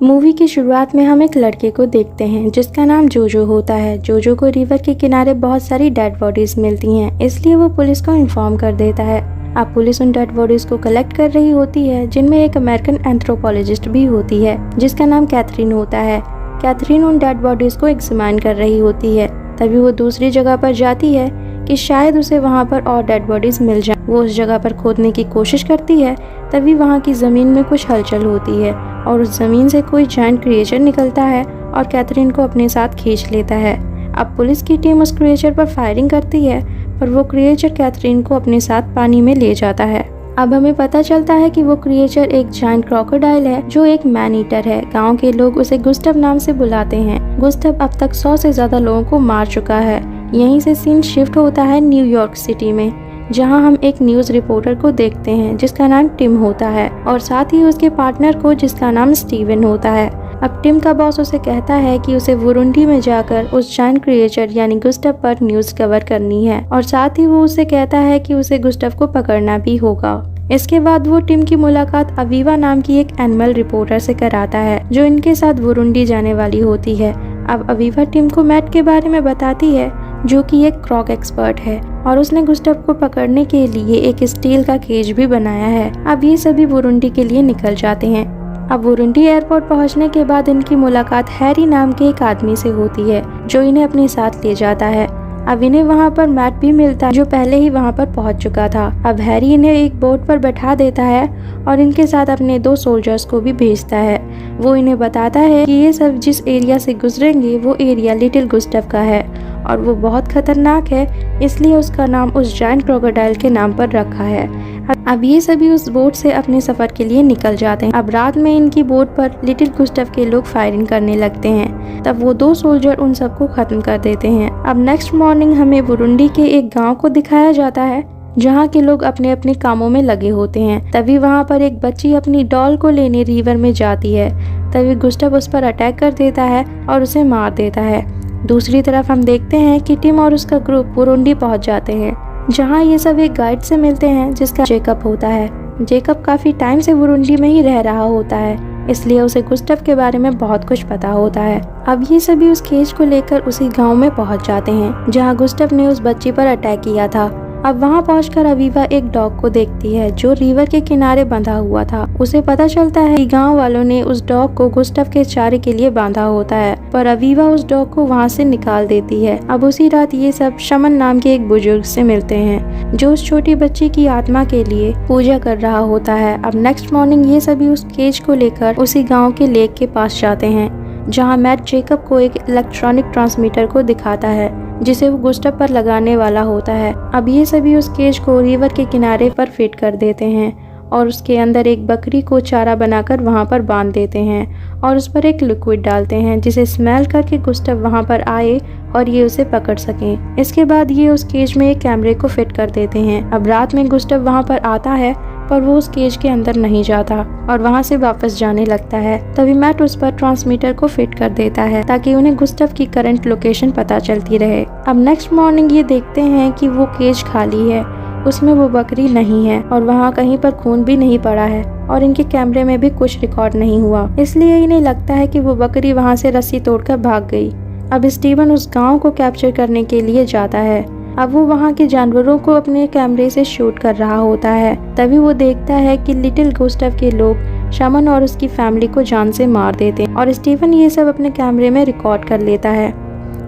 Movie की शुरुआत में हम एक लड़के को देखते हैं जिसका नाम जोजो होता है। जोजो को रिवर के किनारे बहुत सारी डेड बॉडीज मिलती हैं, इसलिए वो पुलिस को इन्फॉर्म कर देता है। अब पुलिस उन डेड बॉडीज को कलेक्ट कर रही होती है, जिनमें एक अमेरिकन एंथ्रोपोलॉजिस्ट भी होती है जिसका नाम कैथरीन होता है। कैथरीन उन डेड बॉडीज को एग्जामिन कर रही होती है। तभी वो दूसरी जगह पर जाती है कि शायद उसे वहाँ पर और डेड बॉडीज मिल जाए। वो उस जगह पर खोदने की कोशिश करती है, तभी वहाँ की ज़मीन में कुछ हलचल होती है और उस ज़मीन से कोई जायंट क्रिएचर निकलता है और कैथरीन को अपने साथ खींच लेता है। अब पुलिस की टीम उस क्रिएचर पर फायरिंग करती है, पर वो क्रिएचर कैथरीन को अपने साथ पानी में ले जाता है। अब हमें पता चलता है कि वो क्रिएचर एक जायंट क्रोकोडाइल है जो एक मैन ईटर है। गांव के लोग उसे गुस्टव नाम से बुलाते हैं। गुस्टव अब तक 100 से ज्यादा लोगों को मार चुका है। यहीं से सीन शिफ्ट होता है न्यूयॉर्क सिटी में, जहां हम एक न्यूज रिपोर्टर को देखते हैं जिसका नाम टिम होता है और साथ ही उसके पार्टनर को जिसका नाम स्टीवन होता है। अब टिम का बॉस उसे कहता है कि उसे बुरुंडी में जाकर उस जायंट क्रिएचर यानी गुस्टव पर न्यूज कवर करनी है और साथ ही वो उसे कहता है कि उसे गुस्टव को पकड़ना भी होगा। इसके बाद वो टिम की मुलाकात अवीवा नाम की एक एनिमल रिपोर्टर से कराता है जो इनके साथ बुरुंडी जाने वाली होती है। अब अवीवा टिम को मैट के बारे में बताती है जो कि एक क्रॉक एक्सपर्ट है और उसने गुस्टव को पकड़ने के लिए एक स्टील का केज भी बनाया है। अब ये सभी बुरुंडी के लिए निकल जाते हैं। अब बुरुंडी एयरपोर्ट पहुंचने के बाद इनकी मुलाकात हैरी नाम के एक आदमी से होती है जो इन्हें अपने साथ ले जाता है। अब इन्हें वहाँ पर मैट भी मिलता है जो पहले ही वहाँ पर पहुँच चुका था। अब हैरी इन्हें एक बोट पर बैठा देता है और इनके साथ अपने 2 सोल्जर्स को भी भेजता है। वो इन्हें बताता है कि ये सब जिस एरिया से गुजरेंगे वो एरिया लिटिल गुस्टव का है और वो बहुत खतरनाक है, इसलिए उसका नाम उस जायंट क्रोकोडाइल के नाम पर रखा है। अब ये सभी उस बोट से अपने सफर के लिए निकल जाते हैं। अब रात में इनकी बोट पर लिटिल गुस्टव के लोग फायरिंग करने लगते हैं। तब वो 2 सोल्जर उन सबको खत्म कर देते हैं। अब नेक्स्ट मॉर्निंग हमें बुरुंडी के एक गांव को दिखाया जाता है जहाँ के लोग अपने अपने कामों में लगे होते हैं। तभी वहाँ पर एक बच्ची अपनी डॉल को लेने रिवर में जाती है। तभी गुस्टव उस पर अटैक कर देता है और उसे मार देता है। दूसरी तरफ हम देखते हैं कि टिम और उसका ग्रुप बुरुंडी पहुंच जाते हैं, जहां ये सब एक गाइड से मिलते हैं जिसका जेकब होता है। जेकब काफी टाइम से बुरुंडी में ही रह रहा होता है, इसलिए उसे गुस्टव के बारे में बहुत कुछ पता होता है। अब ये सभी उस केज को लेकर उसी गांव में पहुंच जाते हैं जहां गुस्टव ने उस बच्ची पर अटैक किया था। अब वहां पहुंचकर अवीवा एक डॉग को देखती है जो रिवर के किनारे बंधा हुआ था। उसे पता चलता है कि गांव वालों ने उस डॉग को गुस्टव के चारे के लिए बांधा होता है, पर अवीवा उस डॉग को वहां से निकाल देती है। अब उसी रात ये सब शमन नाम के एक बुजुर्ग से मिलते हैं जो उस छोटी बच्ची की आत्मा के लिए पूजा कर रहा होता है। अब नेक्स्ट मॉर्निंग ये सभी उस केज को लेकर उसी गाँव के लेक के पास जाते हैं, जहाँ मैट जेकब को एक इलेक्ट्रॉनिक ट्रांसमीटर को दिखाता है जिसे वो गुस्टव पर लगाने वाला होता है। अब ये सभी उस केज को रिवर के किनारे पर फिट कर देते हैं और उसके अंदर एक बकरी को चारा बनाकर वहाँ पर बांध देते हैं और उस पर एक लिक्विड डालते हैं जिसे स्मेल करके गुस्टव वहाँ पर आए और ये उसे पकड़ सकें। इसके बाद ये उस केज में एक कैमरे को फिट कर देते हैं। अब रात में गुस्टव वहाँ पर आता है, पर वो उस केज के अंदर नहीं जाता और वहाँ से वापस जाने लगता है। तभी मैट उस पर ट्रांसमीटर को फिट कर देता है ताकि उन्हें गुस्टव की करंट लोकेशन पता चलती रहे। अब नेक्स्ट मॉर्निंग ये देखते हैं कि वो केज खाली है, उसमें वो बकरी नहीं है और वहाँ कहीं पर खून भी नहीं पड़ा है और इनके कैमरे में भी कुछ रिकॉर्ड नहीं हुआ, इसलिए इन्हें लगता है कि वो बकरी वहाँ से रस्सी तोड़कर भाग गई। अब स्टीवन उस गाँव को कैप्चर करने के लिए जाता है। अब वो वहाँ के जानवरों को अपने कैमरे से शूट कर रहा होता है। तभी वो देखता है कि लिटिल गुस्टव के लोग शमन और उसकी फैमिली को जान से मार देते हैं और स्टीवन ये सब अपने कैमरे में रिकॉर्ड कर लेता है,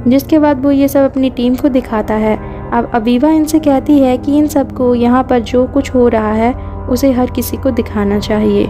जिसके बाद वो ये सब अपनी टीम को दिखाता है। अब अवीवा इनसे कहती है कि इन सबको यहाँ पर जो कुछ हो रहा है उसे हर किसी को दिखाना चाहिए।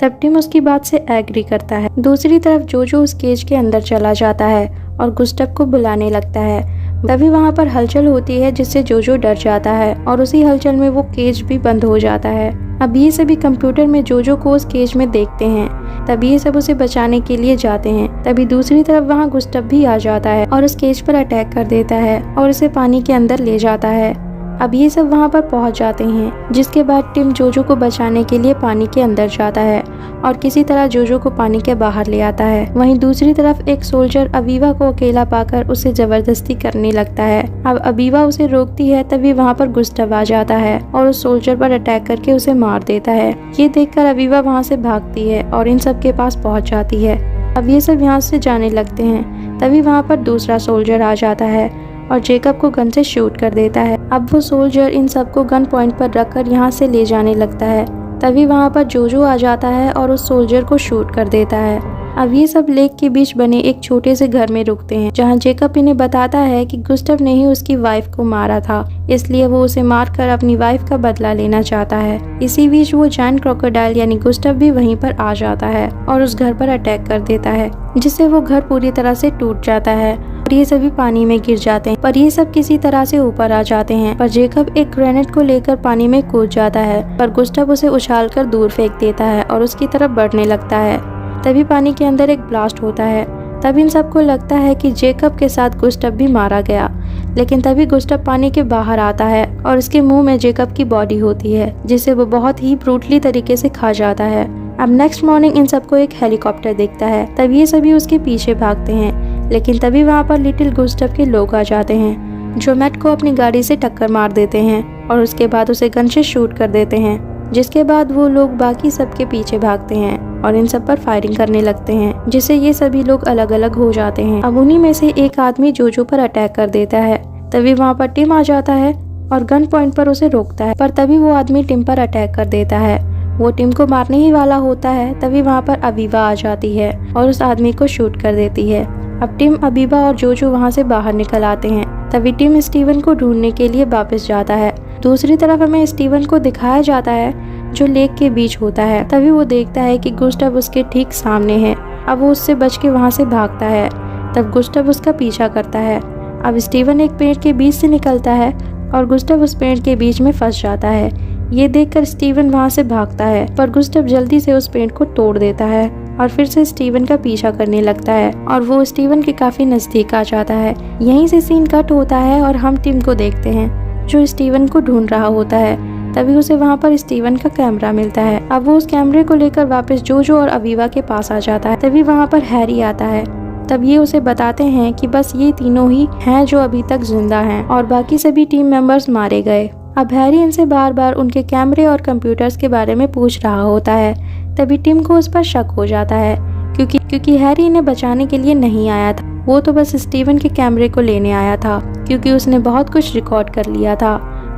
तब टिम उसकी बात से एग्री करता है। दूसरी तरफ जोजो उस केज के अंदर चला जाता है और गुस्टव को बुलाने लगता है। तभी वहाँ पर हलचल होती है जिससे जोजो डर जाता है और उसी हलचल में वो केज भी बंद हो जाता है। अब ये सभी कंप्यूटर में जोजो को उस केज में देखते हैं। तभी ये सब उसे बचाने के लिए जाते हैं। तभी दूसरी तरफ वहाँ गुस्टव भी आ जाता है और उस केज पर अटैक कर देता है और उसे पानी के अंदर ले जाता है। अब ये सब वहाँ पर पहुँच जाते हैं, जिसके बाद टिम जोजो को बचाने के लिए पानी के अंदर जाता है और किसी तरह जोजो को पानी के बाहर ले आता है। वहीं दूसरी तरफ एक सोल्जर अवीवा को अकेला पाकर उसे जबरदस्ती करने लगता है। अब अवीवा उसे रोकती है, तभी वहाँ पर गुस्टाव आ जाता है और उस सोल्जर पर अटैक करके उसे मार देता है। ये देखकर अवीवा वहाँ से भागती है और इन सब के पास पहुँच जाती है। अब ये सब यहाँ से जाने लगते हैं, तभी वहाँ पर दूसरा सोल्जर आ जाता है और जेकब को गन से शूट कर देता है। अब वो सोल्जर इन सबको गन पॉइंट पर रखकर यहाँ से ले जाने लगता है, तभी वहाँ पर जोजो आ जाता है और उस सोल्जर को शूट कर देता है। अब ये सब लेक के बीच बने एक छोटे से घर में रुकते हैं, जहाँ जेकब इन्हें बताता है कि गुस्टाव ने ही उसकी वाइफ को मारा था, इसलिए वो उसे मारकर अपनी वाइफ का बदला लेना चाहता है। इसी बीच वो जायंट क्रोकोडाइल यानी गुस्टाव भी वहीं पर आ जाता है और उस घर पर अटैक कर देता है, जिससे वो घर पूरी तरह से टूट जाता है और ये सभी पानी में गिर जाते हैं। पर ये सब किसी तरह से ऊपर आ जाते हैं, पर जेकब एक ग्रेनेड को लेकर पानी में कूद जाता है, पर गुस्टाव उसे उछालकर दूर फेंक देता है और उसकी तरफ बढ़ने लगता है। तभी पानी के अंदर एक ब्लास्ट होता है। तब इन सबको लगता है कि जेकब के साथ गुस्टाव भी मारा गया, लेकिन तभी गुस्टाव पानी के बाहर आता है और उसके मुंह में जेकब की बॉडी होती है, जिसे वो बहुत ही ब्रूटली तरीके से खा जाता है। अब नेक्स्ट मॉर्निंग इन सबको एक हेलीकॉप्टर दिखता है, तब ये सभी उसके पीछे भागते हैं, लेकिन तभी वहाँ पर लिटिल गुस्टाव के लोग आ जाते हैं, जो मैट को अपनी गाड़ी से टक्कर मार देते हैं और उसके बाद उसे गन से शूट कर देते हैं, जिसके बाद वो लोग बाकी सबके पीछे भागते हैं और इन सब पर फायरिंग करने लगते हैं, जिससे ये सभी लोग अलग अलग हो जाते हैं। अब उन्हीं में से एक आदमी जोजो पर अटैक कर देता है, तभी वहाँ पर टिम आ जाता है और गन पॉइंट पर उसे रोकता है, पर तभी वो आदमी टिम पर अटैक कर देता है। वो टिम को मारने ही वाला होता है, तभी वहाँ पर अवीवा आ जाती है और उस आदमी को शूट कर देती है। अब टिम, अवीवा और जोजो वहाँ से बाहर निकल आते हैं, तभी टिम स्टीवन को ढूंढने के लिए वापस जाता है। दूसरी तरफ हमें स्टीवन को दिखाया जाता है, जो लेक के बीच होता है। तभी वो देखता है कि गुस्टाव उसके ठीक सामने है। अब वो उससे बच के वहाँ से भागता है, तब गुस्टाव उसका पीछा करता है। अब स्टीवन एक पेड़ के बीच से निकलता है और गुस्टाव उस पेड़ के बीच में फंस जाता है। ये देखकर स्टीवन वहाँ से भागता है, पर गुस्टाव जल्दी से उस पेड़ को तोड़ देता है और फिर से स्टीवन का पीछा करने लगता है और वो स्टीवन के काफी नजदीक आ जाता है। यहीं से सीन कट होता है और हम टिम को देखते हैं, जो स्टीवन को ढूंढ रहा होता है। तभी उसे वहाँ पर स्टीवन का कैमरा मिलता है। अब वो उस कैमरे को लेकर वापस जोजो और अवीवा के पास आ जाता है। तभी वहाँ पर हैरी आता है। तब ये उसे बताते हैं कि बस ये तीनों ही हैं जो अभी तक जिंदा हैं और बाकी सभी टीम मेंबर्स मारे गए। अब हैरी इनसे बार बार उनके कैमरे और कंप्यूटर्स के बारे में पूछ रहा होता है। तभी टिम को उस पर शक हो जाता है, क्योंकि हैरी इन्हें बचाने के लिए नहीं आया था, वो तो बस स्टीवन के कैमरे को लेने आया था, क्योंकि उसने बहुत कुछ रिकॉर्ड कर लिया था।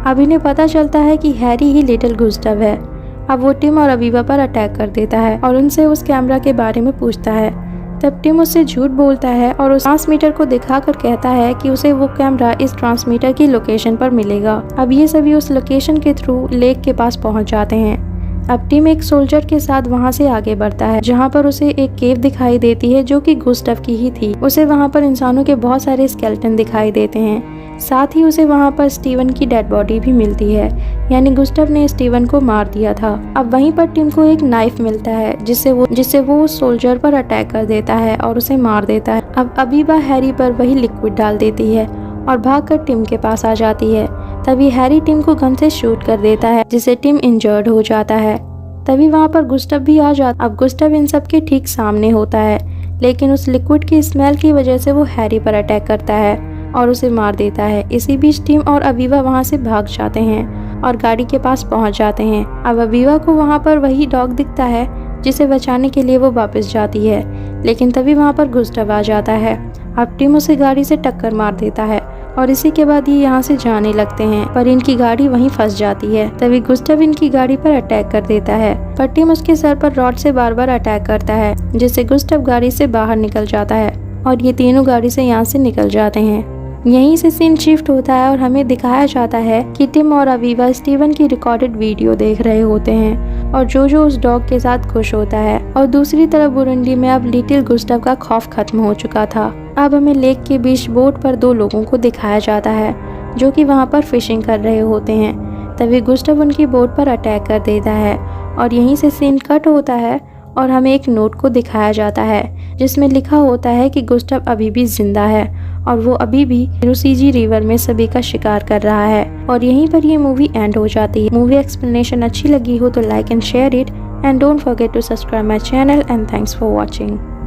अब इन्हें पता चलता है कि हैरी ही लिटिल गुस्टाव है। अब वो टिम और अवीवा पर अटैक कर देता है और उनसे उस कैमरा के बारे में पूछता है। तब टिम उससे झूठ बोलता है और उस ट्रांसमीटर को दिखाकर कहता है कि उसे वो कैमरा इस ट्रांसमीटर की लोकेशन पर मिलेगा। अब ये सभी उस लोकेशन के थ्रू लेक के पास पहुंच जाते हैं। अब टिम एक सोल्जर के साथ वहां से आगे बढ़ता है, जहां पर उसे एक केव दिखाई देती है, जो कि गुस्टाव की ही थी। उसे वहां पर इंसानों के बहुत सारे स्केलेटन दिखाई देते हैं। साथ ही उसे वहां पर स्टीवन की डेड बॉडी भी मिलती है, यानी गुस्टाव ने स्टीवन को मार दिया था। अब वहीं पर टिम को एक नाइफ मिलता है, जिससे वो उस सोल्जर पर अटैक कर देता है और उसे मार देता है। अब अवीवा हैरी पर वही लिक्विड डाल देती है और भागकर टिम के पास आ जाती है। तभी हैरी टिम को गन से शूट कर देता है, जिससे टिम इंजर्ड हो जाता है। तभी वहाँ पर गुस्टाव भी आ जाता। अब गुस्टाव इन सब के ठीक सामने होता है, लेकिन उस लिक्विड की स्मेल की वजह से वो हैरी पर अटैक करता है और उसे मार देता है। इसी बीच टिम और अवीवा वहाँ से भाग जाते हैं और गाड़ी के पास पहुँच जाते हैं। अब अवीवा को वहाँ पर वही डॉग दिखता है, जिसे बचाने के लिए वो वापस जाती है, लेकिन तभी वहाँ पर गुस्टाव आ जाता है। अब टिम उसे गाड़ी से टक्कर मार देता है और इसी के बाद ये यहाँ से जाने लगते हैं, पर इनकी गाड़ी वहीं फंस जाती है। तभी गुस्टाव इनकी गाड़ी पर अटैक कर देता है, पर टिम उसके सर पर रॉड से बार बार अटैक करता है, जिससे गुस्टाव गाड़ी से बाहर निकल जाता है और ये तीनों गाड़ी से यहाँ से निकल जाते हैं। यहीं से सीन शिफ्ट होता है और हमें दिखाया जाता है कि टिम और अवीवा स्टीवन की रिकॉर्डेड वीडियो देख रहे होते हैं और जोजो उस डॉग के साथ खुश होता है। और दूसरी तरफ बुरुंडी में अब लिटिल गुस्टाव का खौफ खत्म हो चुका था। अब हमें लेक के बीच बोट पर दो लोगों को दिखाया जाता है, जो कि वहाँ पर फिशिंग कर रहे होते हैं। तभी गुस्टाव उनकी बोट पर अटैक कर देता है और यहीं से सीन कट होता है और हमें एक नोट को दिखाया जाता है, जिसमें लिखा होता है कि गुस्टाव अभी भी जिंदा है और वो अभी भी रुसीजी रिवर में सभी का शिकार कर रहा है। और यहीं पर ये मूवी एंड हो जाती है। मूवी एक्सप्लेनेशन अच्छी लगी हो तो like and share it and don't forget to subscribe my channel and thanks for watching.